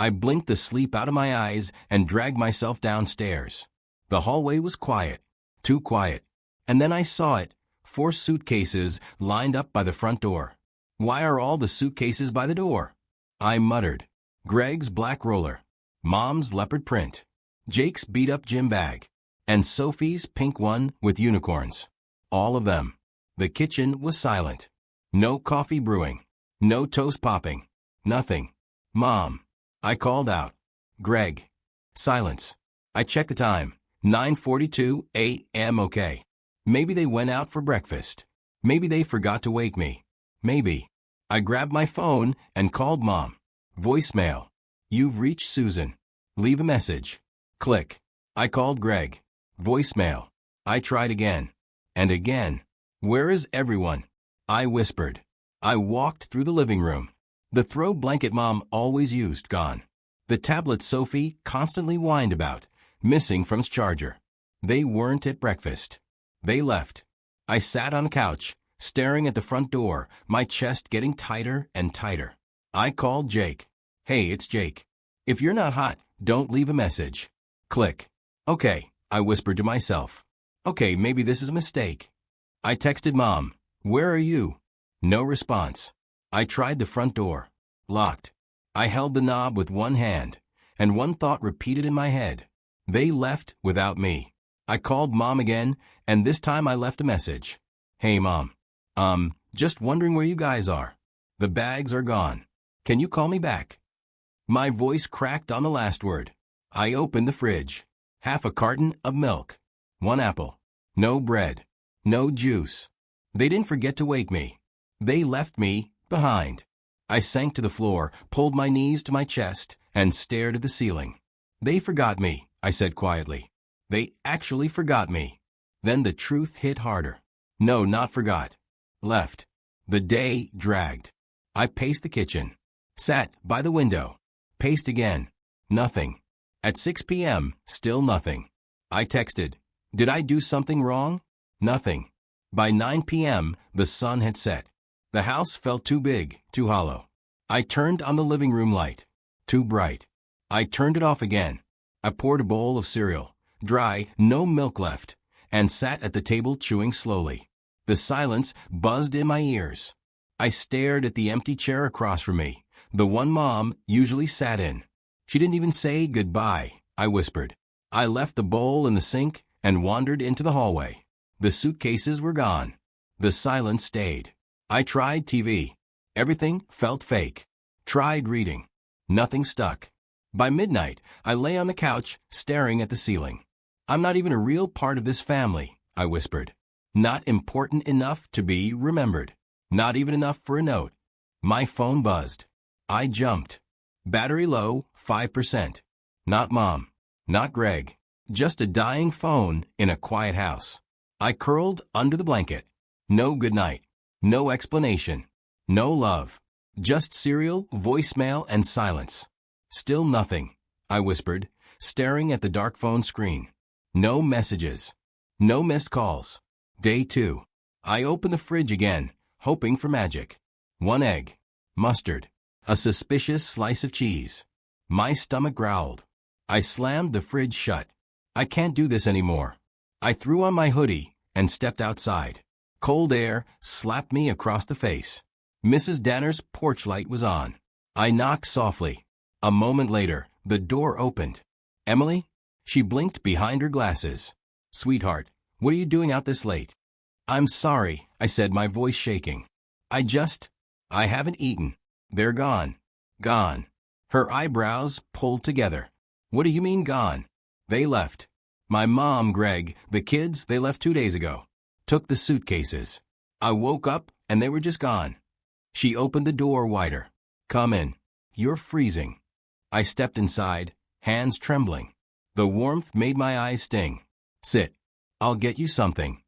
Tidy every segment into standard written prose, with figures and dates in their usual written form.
I blinked the sleep out of my eyes and dragged myself downstairs. The hallway was quiet. Too quiet. And then I saw it. 4 suitcases lined up by the front door. Why are all the suitcases by the door? I muttered. Greg's black roller. Mom's leopard print. Jake's beat-up gym bag. And Sophie's pink one with unicorns. All of them. The kitchen was silent. No coffee brewing. No toast popping. Nothing. Mom. I called out. Greg. Silence. I checked the time. 9:42 a.m. Okay. Maybe they went out for breakfast. Maybe they forgot to wake me. Maybe. I grabbed my phone and called Mom. Voicemail. You've reached Susan. Leave a message. Click. I called Greg. Voicemail. I tried again. And again. Where is everyone? I whispered. I walked through the living room. The throw blanket Mom always used gone. The tablet Sophie constantly whined about, missing from its charger. They weren't at breakfast. They left. I sat on the couch, staring at the front door, my chest getting tighter and tighter. I called Jake. Hey, it's Jake. If you're not hot, don't leave a message. Click. Okay, I whispered to myself. Okay, maybe this is a mistake. I texted Mom. Where are you? No response. I tried the front door. Locked. I held the knob with one hand, and one thought repeated in my head. They left without me. I called Mom again, and this time I left a message. Hey, Mom. Just wondering where you guys are. The bags are gone. Can you call me back? My voice cracked on the last word. I opened the fridge. Half a carton of milk. 1 apple. No bread. No juice. They didn't forget to wake me. They left me behind. I sank to the floor, pulled my knees to my chest, and stared at the ceiling. They forgot me, I said quietly. They actually forgot me. Then the truth hit harder. No, not forgot. Left. The day dragged. I paced the kitchen. Sat by the window. Paced again. Nothing. At 6 p.m., still nothing. I texted. Did I do something wrong? Nothing. By 9 p.m., the sun had set. The house felt too big, too hollow. I turned on the living room light. Too bright. I turned it off again. I poured a bowl of cereal, dry, no milk left, and sat at the table chewing slowly. The silence buzzed in my ears. I stared at the empty chair across from me, the one Mom usually sat in. She didn't even say goodbye, I whispered. I left the bowl in the sink and wandered into the hallway. The suitcases were gone. The silence stayed. I tried TV. Everything felt fake. Tried reading. Nothing stuck. By midnight, I lay on the couch, staring at the ceiling. I'm not even a real part of this family, I whispered. Not important enough to be remembered. Not even enough for a note. My phone buzzed. I jumped. Battery low, 5%. Not Mom. Not Greg. Just a dying phone in a quiet house. I curled under the blanket. No goodnight. No explanation. No love. Just cereal, voicemail, and silence. Still nothing, I whispered, staring at the dark phone screen. No messages. No missed calls. Day 2. I opened the fridge again, hoping for magic. 1 egg. Mustard. A suspicious slice of cheese. My stomach growled. I slammed the fridge shut. I can't do this anymore. I threw on my hoodie and stepped outside. Cold air slapped me across the face. Mrs. Danner's porch light was on. I knocked softly. A moment later, the door opened. Emily? She blinked behind her glasses. Sweetheart, what are you doing out this late? I'm sorry, I said, my voice shaking. I haven't eaten. They're gone. Gone. Her eyebrows pulled together. What do you mean gone? They left. My mom, Greg, the kids, they left 2 days ago. Took the suitcases. I woke up and they were just gone. She opened the door wider. Come in. You're freezing. I stepped inside, hands trembling. The warmth made my eyes sting. Sit. I'll get you something.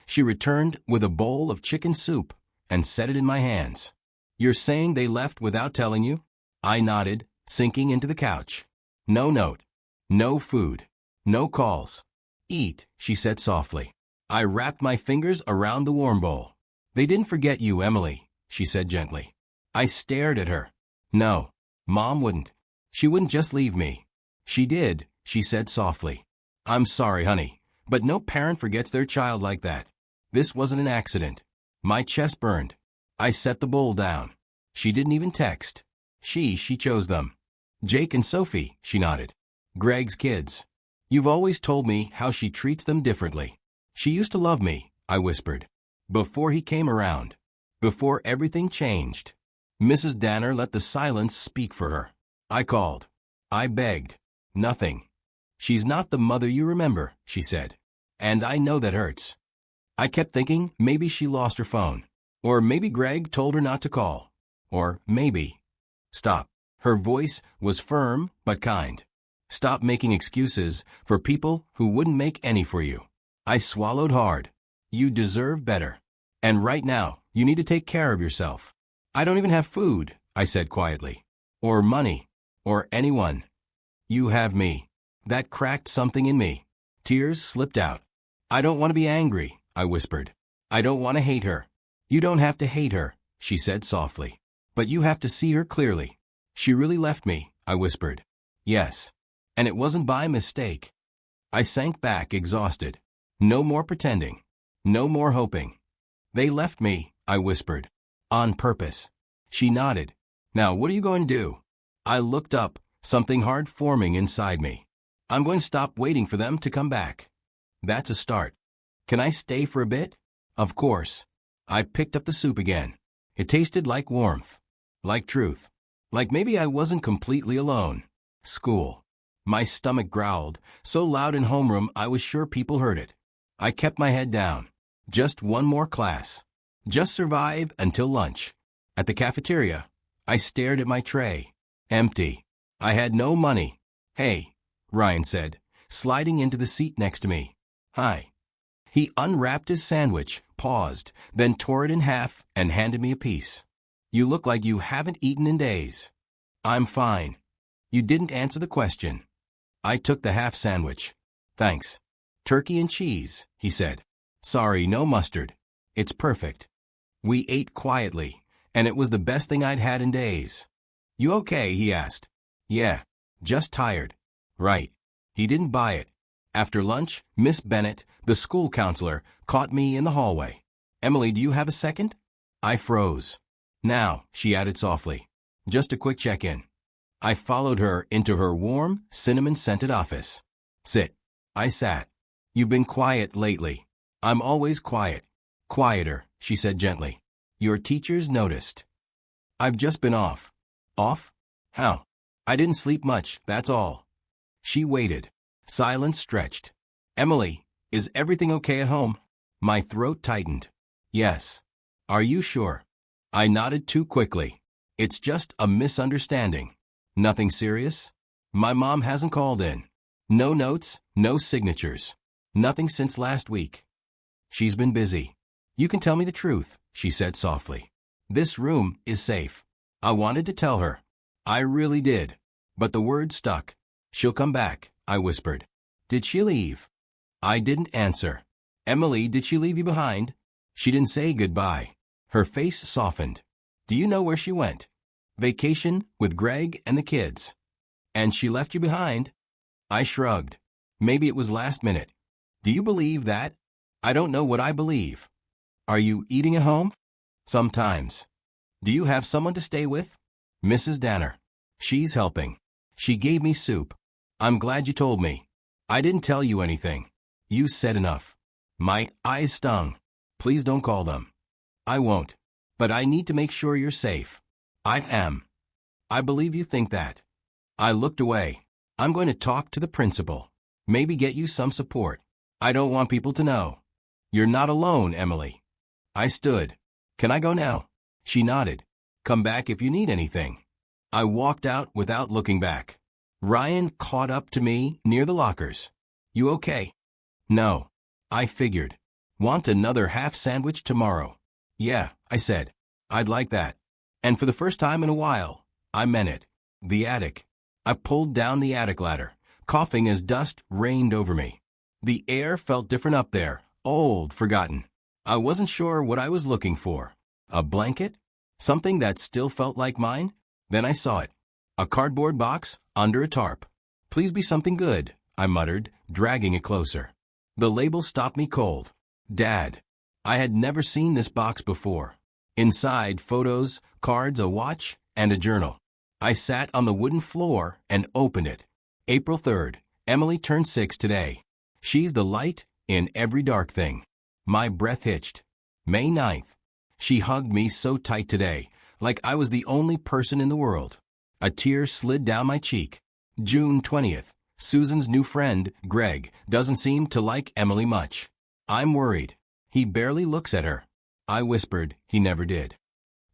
She returned with a bowl of chicken soup and set it in my hands. You're saying they left without telling you? I nodded, sinking into the couch. No note. No food. No calls. Eat, she said softly. I wrapped my fingers around the warm bowl. They didn't forget you, Emily, she said gently. I stared at her. No, Mom wouldn't. She wouldn't just leave me. She did, she said softly. I'm sorry, honey, but no parent forgets their child like that. This wasn't an accident. My chest burned. I set the bowl down. She didn't even text. She chose them. Jake and Sophie, she nodded. Greg's kids. You've always told me how she treats them differently. She used to love me, I whispered. Before he came around. Before everything changed. Mrs. Danner let the silence speak for her. I called. I begged. Nothing. She's not the mother you remember, she said. And I know that hurts. I kept thinking maybe she lost her phone. Or maybe Greg told her not to call. Or maybe. Stop. Her voice was firm but kind. Stop making excuses for people who wouldn't make any for you. I swallowed hard. You deserve better. And right now, you need to take care of yourself. I don't even have food, I said quietly. Or money. Or anyone. You have me. That cracked something in me. Tears slipped out. I don't want to be angry, I whispered. I don't want to hate her. You don't have to hate her, she said softly. But you have to see her clearly. She really left me, I whispered. Yes. And it wasn't by mistake. I sank back exhausted. No more pretending. No more hoping. They left me, I whispered. On purpose. She nodded. Now what are you going to do? I looked up, something hard forming inside me. I'm going to stop waiting for them to come back. That's a start. Can I stay for a bit? Of course. I picked up the soup again. It tasted like warmth. Like truth. Like maybe I wasn't completely alone. School. My stomach growled, so loud in homeroom I was sure people heard it. I kept my head down. Just one more class. Just survive until lunch. At the cafeteria, I stared at my tray. Empty. I had no money. Hey, Ryan said, sliding into the seat next to me. Hi. He unwrapped his sandwich, paused, then tore it in half and handed me a piece. You look like you haven't eaten in days. I'm fine. You didn't answer the question. I took the half sandwich. Thanks. Turkey and cheese, he said. Sorry, no mustard. It's perfect. We ate quietly, and it was the best thing I'd had in days. You okay? He asked. Yeah, just tired. Right. He didn't buy it. After lunch, Miss Bennett, the school counselor, caught me in the hallway. Emily, do you have a second? I froze. Now, she added softly. Just a quick check-in. I followed her into her warm, cinnamon-scented office. Sit. I sat. You've been quiet lately. I'm always quiet. Quieter, she said gently. Your teachers noticed. I've just been off. Off? How? I didn't sleep much, that's all. She waited. Silence stretched. Emily, is everything okay at home? My throat tightened. Yes. Are you sure? I nodded too quickly. It's just a misunderstanding. Nothing serious? My mom hasn't called in. No notes, no signatures. Nothing since last week. She's been busy. You can tell me the truth, she said softly. This room is safe. I wanted to tell her. I really did. But the word stuck. She'll come back, I whispered. Did she leave? I didn't answer. Emily, did she leave you behind? She didn't say goodbye. Her face softened. Do you know where she went? Vacation with Greg and the kids. And she left you behind? I shrugged. Maybe it was last minute. Do you believe that? I don't know what I believe. Are you eating at home? Sometimes. Do you have someone to stay with? Mrs. Danner. She's helping. She gave me soup. I'm glad you told me. I didn't tell you anything. You said enough. My eyes stung. Please don't call them. I won't. But I need to make sure you're safe. I am. I believe you think that. I looked away. I'm going to talk to the principal. Maybe get you some support. I don't want people to know. You're not alone, Emily. I stood. Can I go now? She nodded. Come back if you need anything. I walked out without looking back. Ryan caught up to me near the lockers. You okay? No. I figured. Want another half sandwich tomorrow? Yeah, I said. I'd like that. And for the first time in a while, I meant it. The attic. I pulled down the attic ladder, coughing as dust rained over me. The air felt different up there, old, forgotten. I wasn't sure what I was looking for. A blanket? Something that still felt like mine? Then I saw it. A cardboard box under a tarp. Please be something good, I muttered, dragging it closer. The label stopped me cold. Dad. I had never seen this box before. Inside, photos, cards, a watch, and a journal. I sat on the wooden floor and opened it. April 3rd. Emily turned 6 today. She's the light in every dark thing. My breath hitched. May 9th. She hugged me so tight today, like I was the only person in the world. A tear slid down my cheek. June 20th. Susan's new friend, Greg, doesn't seem to like Emily much. I'm worried. He barely looks at her. I whispered he never did.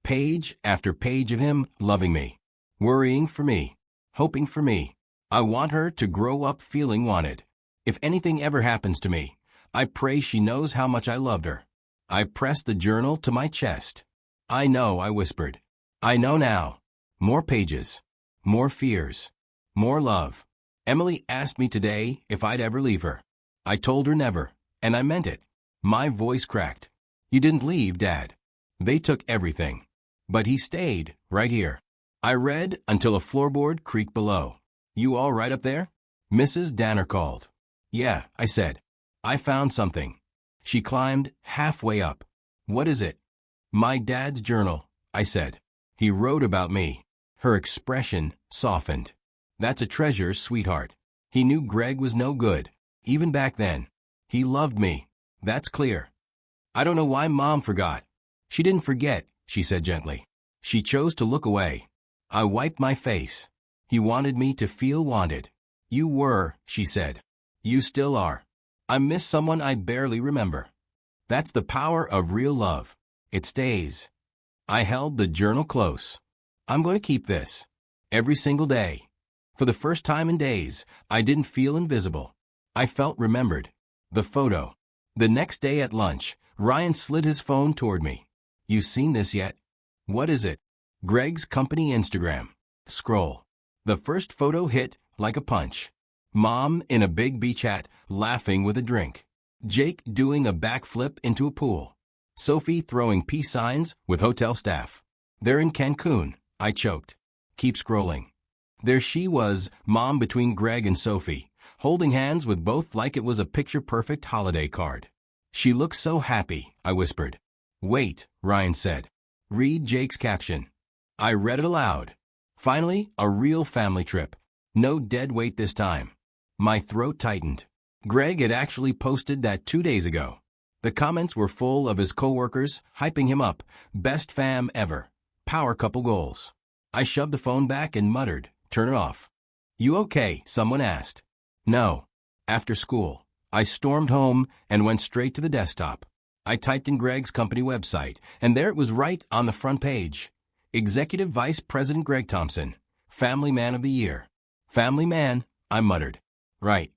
Page after page of him loving me. Worrying for me. Hoping for me. I want her to grow up feeling wanted. If anything ever happens to me, I pray she knows how much I loved her. I pressed the journal to my chest. I know, I whispered. I know now. More pages. More fears. More love. Emily asked me today if I'd ever leave her. I told her never, and I meant it. My voice cracked. You didn't leave, Dad. They took everything. But he stayed, right here. I read until a floorboard creaked below. You all right up there? Mrs. Danner called. Yeah, I said. I found something. She climbed halfway up. What is it? My dad's journal, I said. He wrote about me. Her expression softened. That's a treasure, sweetheart. He knew Greg was no good, even back then. He loved me. That's clear. I don't know why Mom forgot. She didn't forget, she said gently. She chose to look away. I wiped my face. He wanted me to feel wanted. You were, she said. You still are. I miss someone I barely remember. That's the power of real love. It stays. I held the journal close. I'm going to keep this. Every single day. For the first time in days, I didn't feel invisible. I felt remembered. The photo. The next day at lunch, Ryan slid his phone toward me. You seen this yet? What is it? Greg's company Instagram. Scroll. The first photo hit like a punch. Mom in a big beach hat, laughing with a drink. Jake doing a backflip into a pool. Sophie throwing peace signs with hotel staff. They're in Cancun, I choked. Keep scrolling. There she was, Mom between Greg and Sophie, holding hands with both like it was a picture-perfect holiday card. She looks so happy, I whispered. Wait, Ryan said. Read Jake's caption. I read it aloud. Finally, a real family trip. No dead weight this time. My throat tightened. Greg had actually posted that 2 days ago. The comments were full of his coworkers, hyping him up. Best fam ever. Power couple goals. I shoved the phone back and muttered, turn it off. You okay? Someone asked. No. After school, I stormed home and went straight to the desktop. I typed in Greg's company website, and there it was right on the front page. Executive Vice President Greg Thompson, Family Man of the Year. Family Man, I muttered. Right.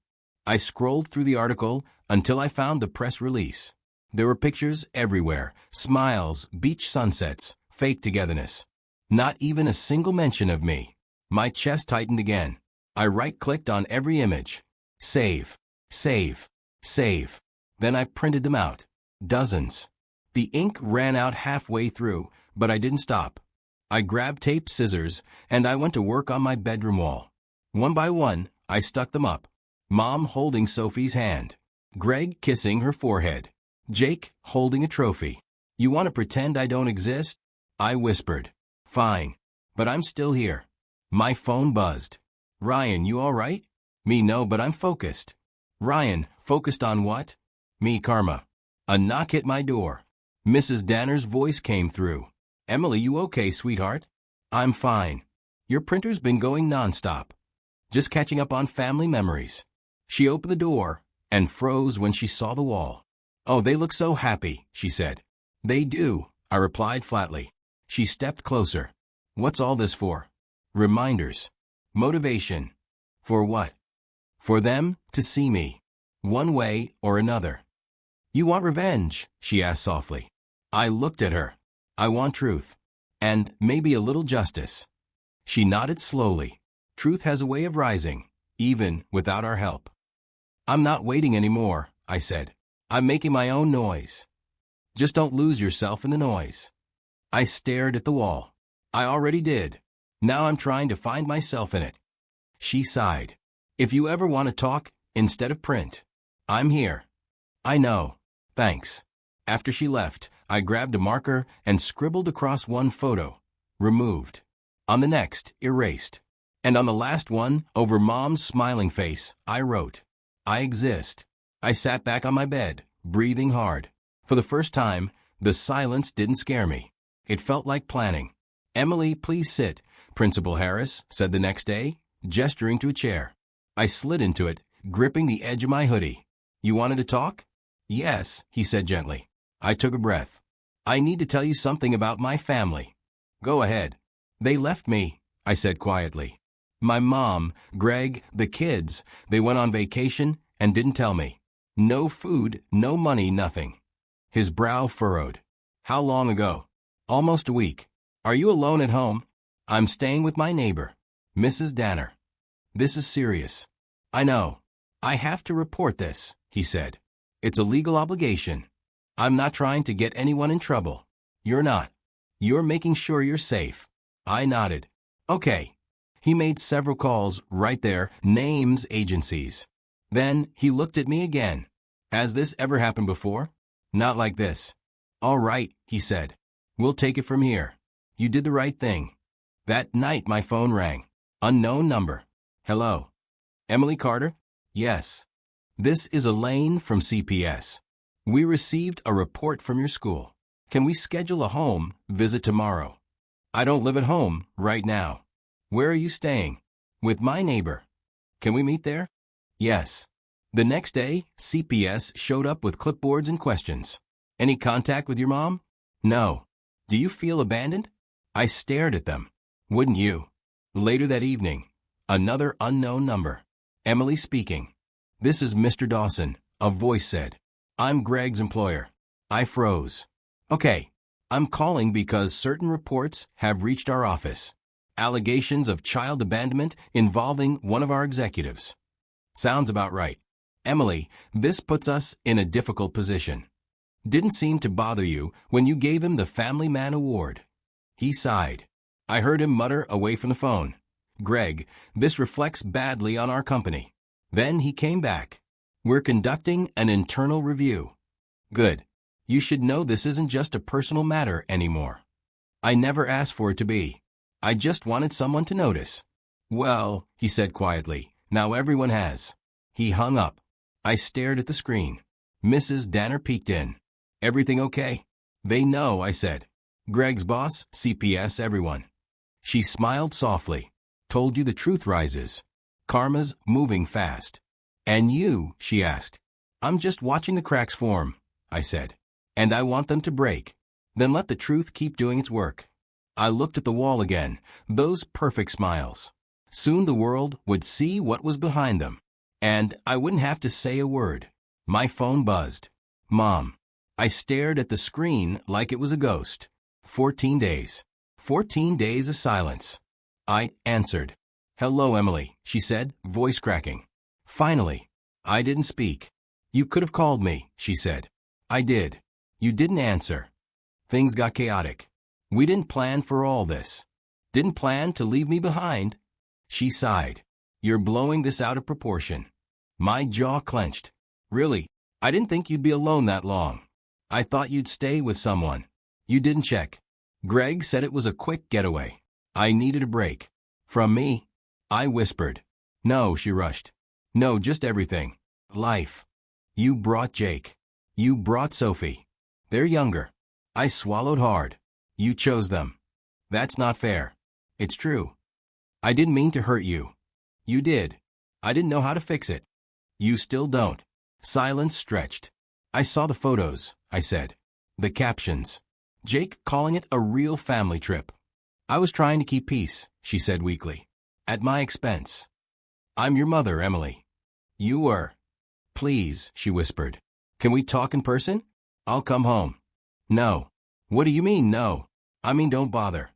I scrolled through the article until I found the press release. There were pictures everywhere, smiles, beach sunsets, fake togetherness. Not even a single mention of me. My chest tightened again. I right-clicked on every image. Save, save, save. Then I printed them out. Dozens. The ink ran out halfway through, but I didn't stop. I grabbed tape, scissors, and I went to work on my bedroom wall. One by one, I stuck them up. Mom holding Sophie's hand. Greg kissing her forehead. Jake holding a trophy. You want to pretend I don't exist? I whispered. Fine. But I'm still here. My phone buzzed. Ryan, you all right? Me, no, but I'm focused. Ryan, focused on what? Me, karma. A knock hit my door. Mrs. Danner's voice came through. Emily, you okay, sweetheart? I'm fine. Your printer's been going nonstop. Just catching up on family memories. She opened the door and froze when she saw the wall. Oh, they look so happy, she said. They do, I replied flatly. She stepped closer. What's all this for? Reminders. Motivation. For what? For them to see me. One way or another. You want revenge? She asked softly. I looked at her. I want truth. And maybe a little justice. She nodded slowly. Truth has a way of rising, even without our help. I'm not waiting anymore, I said. I'm making my own noise. Just don't lose yourself in the noise. I stared at the wall. I already did. Now I'm trying to find myself in it. She sighed. If you ever want to talk, instead of print, I'm here. I know. Thanks. After she left, I grabbed a marker and scribbled across one photo. Removed. On the next, erased. And on the last one, over Mom's smiling face, I wrote, I exist. I sat back on my bed, breathing hard. For the first time, the silence didn't scare me. It felt like planning. Emily, please sit, Principal Harris said the next day, gesturing to a chair. I slid into it, gripping the edge of my hoodie. You wanted to talk? Yes, he said gently. I took a breath. I need to tell you something about my family. Go ahead. They left me, I said quietly. My mom, Greg, the kids, they went on vacation and didn't tell me. No food, no money, nothing. His brow furrowed. How long ago? Almost a week. Are you alone at home? I'm staying with my neighbor, Mrs. Danner. This is serious. I know. I have to report this, he said. It's a legal obligation. I'm not trying to get anyone in trouble. You're not. You're making sure you're safe. I nodded. Okay. He made several calls right there, names, agencies. Then he looked at me again. Has this ever happened before? Not like this. All right, he said. We'll take it from here. You did the right thing. That night my phone rang. Unknown number. Hello. Emily Carter? Yes. This is Elaine from CPS. We received a report from your school. Can we schedule a home visit tomorrow? I don't live at home right now. Where are you staying? With my neighbor. Can we meet there? Yes. The next day, CPS showed up with clipboards and questions. Any contact with your mom? No. Do you feel abandoned? I stared at them. Wouldn't you? Later that evening, another unknown number. Emily speaking. This is Mr. Dawson, a voice said. I'm Greg's employer. I froze. Okay. I'm calling because certain reports have reached our office. Allegations of child abandonment involving one of our executives. Sounds about right. Emily, this puts us in a difficult position. Didn't seem to bother you when you gave him the Family Man Award. He sighed. I heard him mutter away from the phone. Greg, this reflects badly on our company. Then he came back. We're conducting an internal review. Good. You should know this isn't just a personal matter anymore. I never asked for it to be. I just wanted someone to notice. Well, he said quietly, now everyone has. He hung up. I stared at the screen. Mrs. Danner peeked in. Everything okay? They know, I said. Greg's boss, CPS, everyone. She smiled softly. Told you the truth rises. Karma's moving fast. And you, she asked. I'm just watching the cracks form, I said. And I want them to break. Then let the truth keep doing its work. I looked at the wall again, those perfect smiles. Soon the world would see what was behind them. And I wouldn't have to say a word. My phone buzzed. Mom. I stared at the screen like it was a ghost. 14 days. 14 days of silence. I answered. Hello, Emily, she said, voice cracking. Finally. I didn't speak. You could have called me, she said. I did. You didn't answer. Things got chaotic. We didn't plan for all this. Didn't plan to leave me behind. She sighed. You're blowing this out of proportion. My jaw clenched. Really, I didn't think you'd be alone that long. I thought you'd stay with someone. You didn't check. Greg said it was a quick getaway. I needed a break. From me? I whispered. No, she rushed. No, just everything. Life. You brought Jake. You brought Sophie. They're younger. I swallowed hard. You chose them. That's not fair. It's true. I didn't mean to hurt you. You did. I didn't know how to fix it. You still don't. Silence stretched. I saw the photos, I said. The captions. Jake calling it a real family trip. I was trying to keep peace, she said weakly. At my expense. I'm your mother, Emily. You were. Please, she whispered. Can we talk in person? I'll come home. No. What do you mean, no? I mean, don't bother.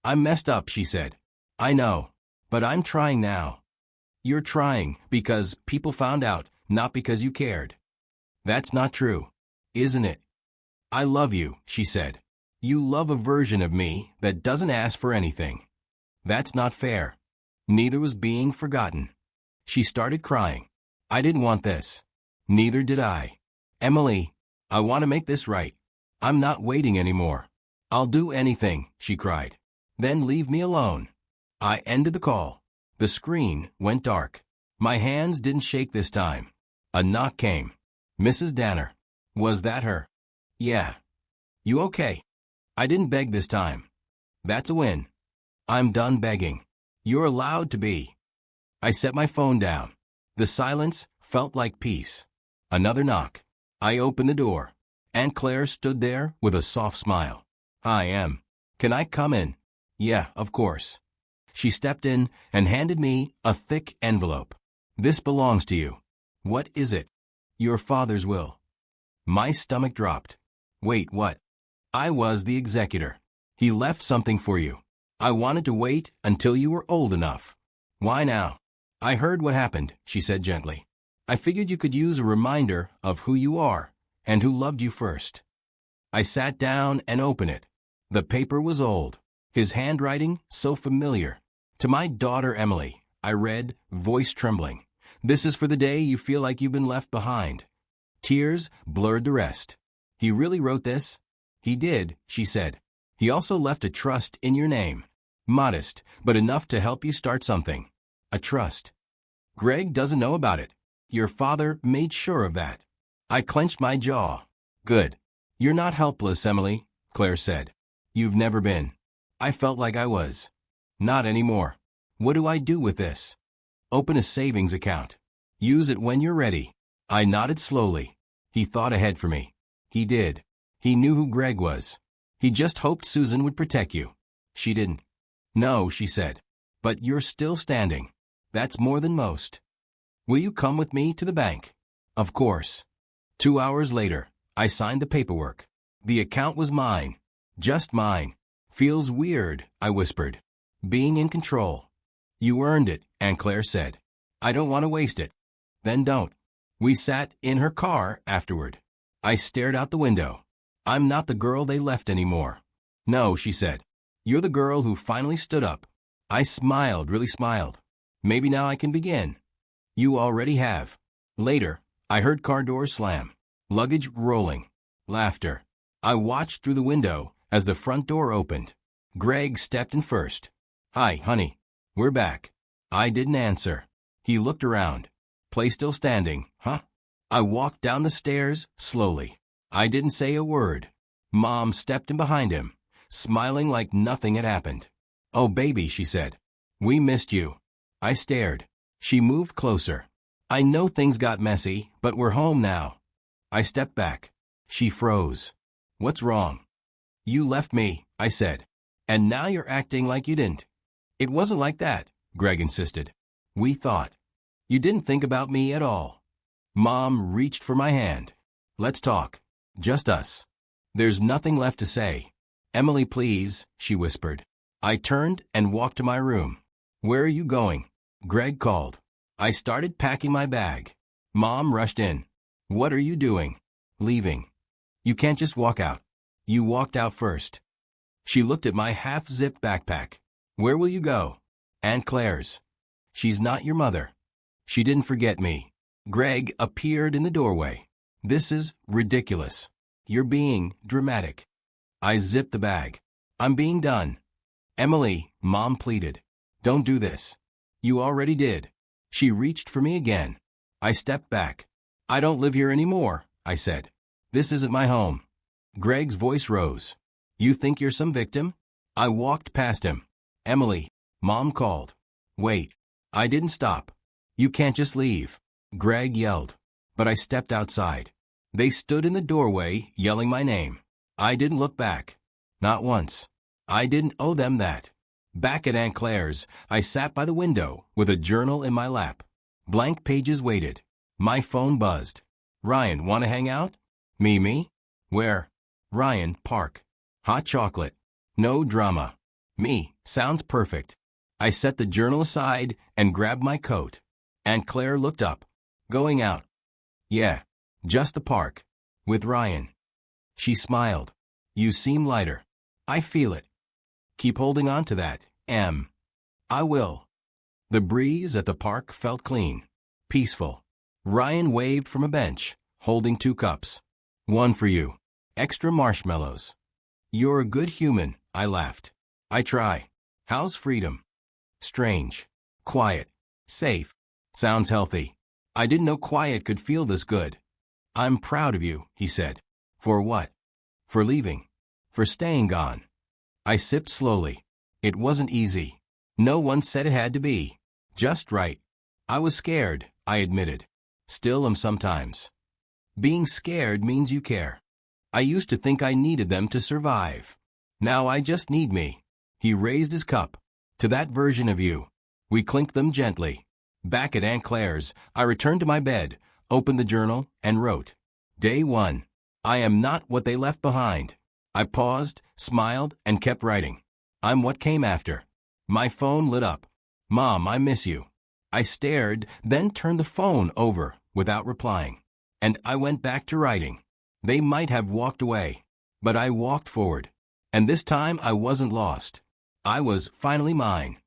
I'm messed up, she said. I know. But I'm trying now. You're trying because people found out, not because you cared. That's not true, isn't it? I love you, she said. You love a version of me that doesn't ask for anything. That's not fair. Neither was being forgotten. She started crying. I didn't want this. Neither did I. Emily, I want to make this right. I'm not waiting anymore. I'll do anything, she cried. Then leave me alone. I ended the call. The screen went dark. My hands didn't shake this time. A knock came. Mrs. Danner. Was that her? Yeah. You okay? I didn't beg this time. That's a win. I'm done begging. You're allowed to be. I set my phone down. The silence felt like peace. Another knock. I opened the door. Aunt Claire stood there with a soft smile. Hi, Em. Can I come in? Yeah, of course. She stepped in and handed me a thick envelope. This belongs to you. What is it? Your father's will. My stomach dropped. Wait, what? I was the executor. He left something for you. I wanted to wait until you were old enough. Why now? I heard what happened, she said gently. I figured you could use a reminder of who you are and who loved you first. I sat down and opened it. The paper was old, his handwriting so familiar. To my daughter Emily, I read, voice trembling. This is for the day you feel like you've been left behind. Tears blurred the rest. He really wrote this? He did, she said. He also left a trust in your name. Modest, but enough to help you start something. A trust. Greg doesn't know about it. Your father made sure of that. I clenched my jaw. Good. You're not helpless, Emily, Claire said. You've never been. I felt like I was. Not anymore. What do I do with this? Open a savings account. Use it when you're ready. I nodded slowly. He thought ahead for me. He did. He knew who Greg was. He just hoped Susan would protect you. She didn't. No, she said. But you're still standing. That's more than most. Will you come with me to the bank? Of course. 2 hours later, I signed the paperwork. The account was mine. Just mine. Feels weird, I whispered. Being in control. You earned it, Aunt Claire said. I don't want to waste it. Then don't. We sat in her car afterward. I stared out the window. I'm not the girl they left anymore. No, she said. You're the girl who finally stood up. I smiled, really smiled. Maybe now I can begin. You already have. Later, I heard car doors slam. Luggage rolling. Laughter. I watched through the window as the front door opened. Greg stepped in first. Hi, honey. We're back. I didn't answer. He looked around. Place still standing, huh? I walked down the stairs slowly. I didn't say a word. Mom stepped in behind him, smiling like nothing had happened. Oh, baby, she said. We missed you. I stared. She moved closer. I know things got messy, but we're home now. I stepped back. She froze. What's wrong? You left me, I said. And now you're acting like you didn't. It wasn't like that, Greg insisted. We thought. You didn't think about me at all. Mom reached for my hand. Let's talk. Just us. There's nothing left to say. Emily, please, she whispered. I turned and walked to my room. Where are you going? Greg called. I started packing my bag. Mom rushed in. What are you doing? Leaving. You can't just walk out. You walked out first. She looked at my half-zipped backpack. Where will you go? Aunt Claire's. She's not your mother. She didn't forget me. Greg appeared in the doorway. This is ridiculous. You're being dramatic. I zipped the bag. I'm being done. Emily, Mom pleaded. Don't do this. You already did. She reached for me again. I stepped back. I don't live here anymore, I said. This isn't my home. Greg's voice rose. You think you're some victim? I walked past him. Emily, Mom called. Wait. I didn't stop. You can't just leave. Greg yelled. But I stepped outside. They stood in the doorway, yelling my name. I didn't look back. Not once. I didn't owe them that. Back at Aunt Claire's, I sat by the window with a journal in my lap. Blank pages waited. My phone buzzed. Ryan, want to hang out? Me? Where? Ryan, park. Hot chocolate. No drama. Me, sounds perfect. I set the journal aside and grabbed my coat. Aunt Claire looked up. Going out. Yeah, just the park. With Ryan. She smiled. You seem lighter. I feel it. Keep holding on to that, Em. I will. The breeze at the park felt clean, peaceful. Ryan waved from a bench, holding 2 cups. One for you. Extra marshmallows. You're a good human, I laughed. I try. How's freedom? Strange. Quiet. Safe. Sounds healthy. I didn't know quiet could feel this good. I'm proud of you, he said. For what? For leaving. For staying gone. I sipped slowly. It wasn't easy. No one said it had to be. Just right. I was scared, I admitted. Still am sometimes. Being scared means you care. I used to think I needed them to survive. Now I just need me. He raised his cup. To that version of you. We clinked them gently. Back at Aunt Claire's, I returned to my bed, opened the journal, and wrote. Day 1. I am not what they left behind. I paused, smiled, and kept writing. I'm what came after. My phone lit up. Mom, I miss you. I stared, then turned the phone over without replying. And I went back to writing. They might have walked away, but I walked forward. And this time I wasn't lost. I was finally mine.